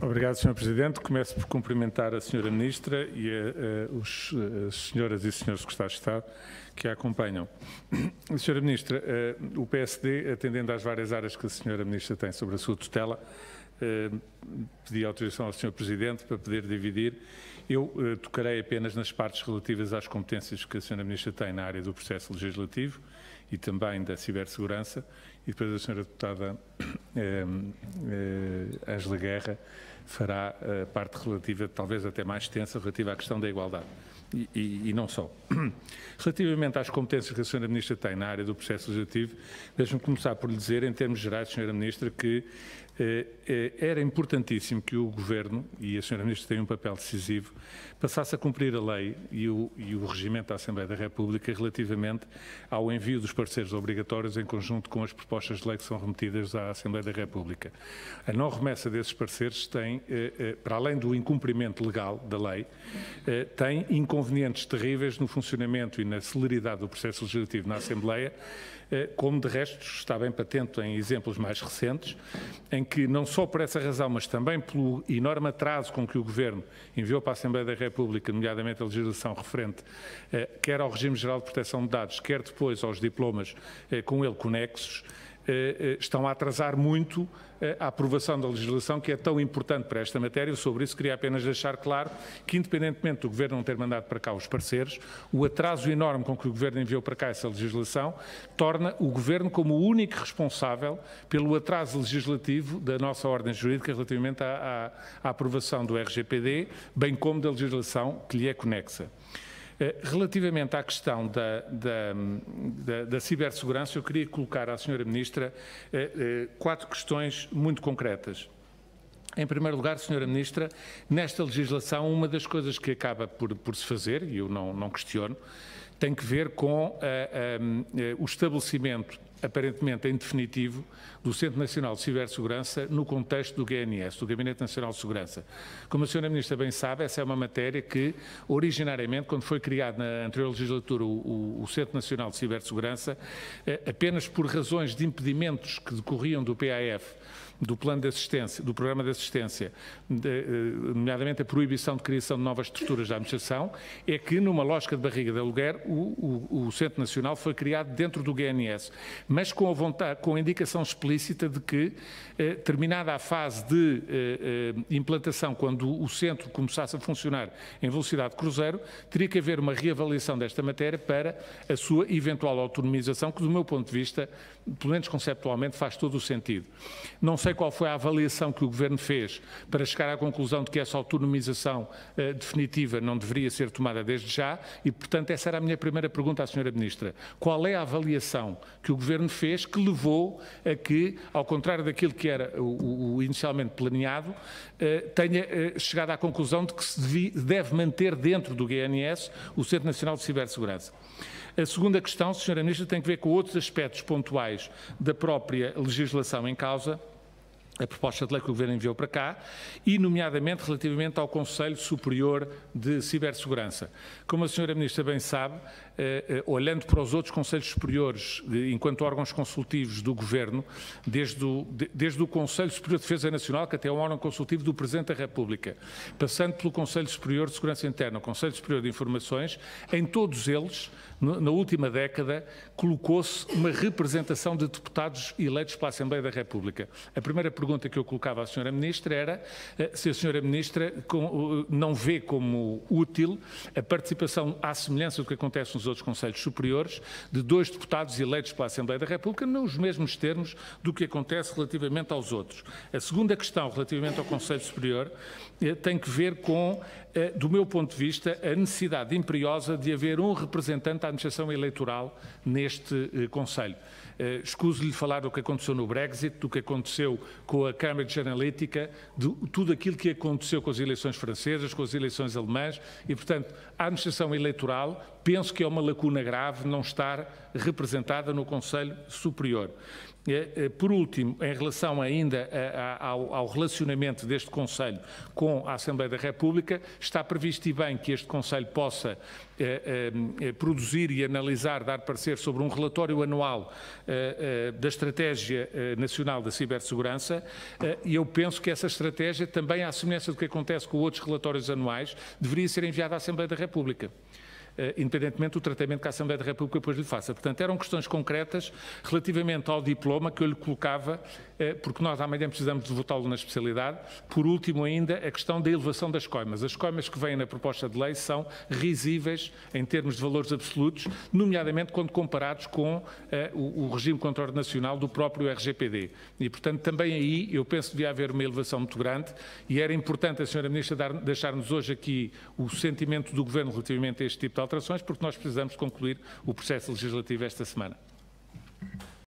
Obrigado, Sr. Presidente. Começo por cumprimentar a Sra. Ministra e as senhoras e senhores secretários de Estado que a acompanham. Sra. Ministra, o PSD, atendendo às várias áreas que a Sra. Ministra tem sobre a sua tutela, pedi autorização ao Sr. Presidente para poder dividir. Eu tocarei apenas nas partes relativas às competências que a Sra. Ministra tem na área do processo legislativo e também da cibersegurança, e depois a Sra. Deputada Ângela Guerra fará a parte relativa, talvez até mais extensa, relativa à questão da igualdade. E não só. Relativamente às competências que a Sra. Ministra tem na área do processo legislativo, deixe-me começar por lhe dizer, em termos gerais, Sra. Ministra, que era importantíssimo que o Governo, e a Sra. Ministra tem um papel decisivo, passasse a cumprir a lei e o regimento da Assembleia da República relativamente ao envio dos pareceres obrigatórios em conjunto com as propostas de lei que são remetidas à Assembleia da República. A não remessa desses pareceres tem, para além do incumprimento legal da lei, tem inconvenientes terríveis no funcionamento e na celeridade do processo legislativo na Assembleia, como de resto está bem patente em exemplos mais recentes, em que não só por essa razão, mas também pelo enorme atraso com que o Governo enviou para a Assembleia da República, nomeadamente a legislação referente quer ao regime geral de proteção de dados, quer depois aos diplomas com ele conexos, estão a atrasar muito a aprovação da legislação que é tão importante para esta matéria. Sobre isso queria apenas deixar claro que, independentemente do Governo não ter mandado para cá os pareceres, o atraso enorme com que o Governo enviou para cá essa legislação torna o Governo como o único responsável pelo atraso legislativo da nossa ordem jurídica relativamente à aprovação do RGPD, bem como da legislação que lhe é conexa. Relativamente à questão da cibersegurança, eu queria colocar à Sra. Ministra 4 questões muito concretas. Em primeiro lugar, Sra. Ministra, nesta legislação, uma das coisas que acaba por se fazer, e eu não questiono, tem que ver com o estabelecimento, aparentemente em definitivo, do Centro Nacional de Cibersegurança no contexto do GNS, do Gabinete Nacional de Segurança. Como a Sra. Ministra bem sabe, essa é uma matéria que, originariamente, quando foi criado na anterior legislatura o Centro Nacional de Cibersegurança, apenas por razões de impedimentos que decorriam do PAF, do plano de assistência, do programa de assistência, nomeadamente a proibição de criação de novas estruturas da administração, é que, numa lógica de barriga de aluguer, o Centro Nacional foi criado dentro do GNS, mas com a vontade, com a indicação explícita de que, terminada a fase de implantação, quando o centro começasse a funcionar em velocidade cruzeiro, teria que haver uma reavaliação desta matéria para a sua eventual autonomização, que, do meu ponto de vista, pelo menos conceptualmente, faz todo o sentido. Não sei qual foi a avaliação que o Governo fez para chegar à conclusão de que essa autonomização definitiva não deveria ser tomada desde já e, portanto, essa era a minha primeira pergunta à Sra. Ministra. Qual é a avaliação que o Governo fez que levou a que, ao contrário daquilo que era o inicialmente planeado, tenha chegado à conclusão de que se deve manter dentro do GNS o Centro Nacional de Cibersegurança? A segunda questão, Sra. Ministra, tem que ver com outros aspectos pontuais da própria legislação em causa, a proposta de lei que o Governo enviou para cá, e nomeadamente relativamente ao Conselho Superior de Cibersegurança. Como a Sra. Ministra bem sabe, olhando para os outros Conselhos Superiores, enquanto órgãos consultivos do Governo, desde o Conselho Superior de Defesa Nacional, que até é um órgão consultivo do Presidente da República, passando pelo Conselho Superior de Segurança Interna, o Conselho Superior de Informações, em todos eles, na última década, colocou-se uma representação de deputados eleitos pela Assembleia da República. A primeira pergunta que eu colocava à Sra. Ministra era se a Sra. Ministra não vê como útil a participação à semelhança do que acontece nos outros Conselhos Superiores de 2 deputados eleitos pela Assembleia da República nos mesmos termos do que acontece relativamente aos outros. A segunda questão relativamente ao Conselho Superior tem que ver com, do meu ponto de vista, a necessidade imperiosa de haver um representante da administração eleitoral neste Conselho. Escuso-lhe falar do que aconteceu no Brexit, do que aconteceu com a Cambridge Analytica, de tudo aquilo que aconteceu com as eleições francesas, com as eleições alemãs e, portanto, a administração eleitoral penso que é uma lacuna grave não estar representada no Conselho Superior. Por último, em relação ainda ao relacionamento deste Conselho com a Assembleia da República, está previsto e bem que este Conselho possa produzir e analisar, dar parecer sobre um relatório anual da Estratégia Nacional da Cibersegurança, e eu penso que essa estratégia, também à semelhança do que acontece com outros relatórios anuais, deveria ser enviada à Assembleia da República, independentemente do tratamento que a Assembleia da República depois lhe faça. Portanto, eram questões concretas relativamente ao diploma que eu lhe colocava, porque nós amanhã precisamos de votá-lo na especialidade. Por último ainda, a questão da elevação das coimas. As coimas que vêm na proposta de lei são risíveis em termos de valores absolutos, nomeadamente quando comparados com o regime de controle nacional do próprio RGPD. E, portanto, também aí eu penso que devia haver uma elevação muito grande e era importante a Sra. Ministra deixar-nos hoje aqui o sentimento do Governo relativamente a este tipo de alterações, porque nós precisamos concluir o processo legislativo esta semana.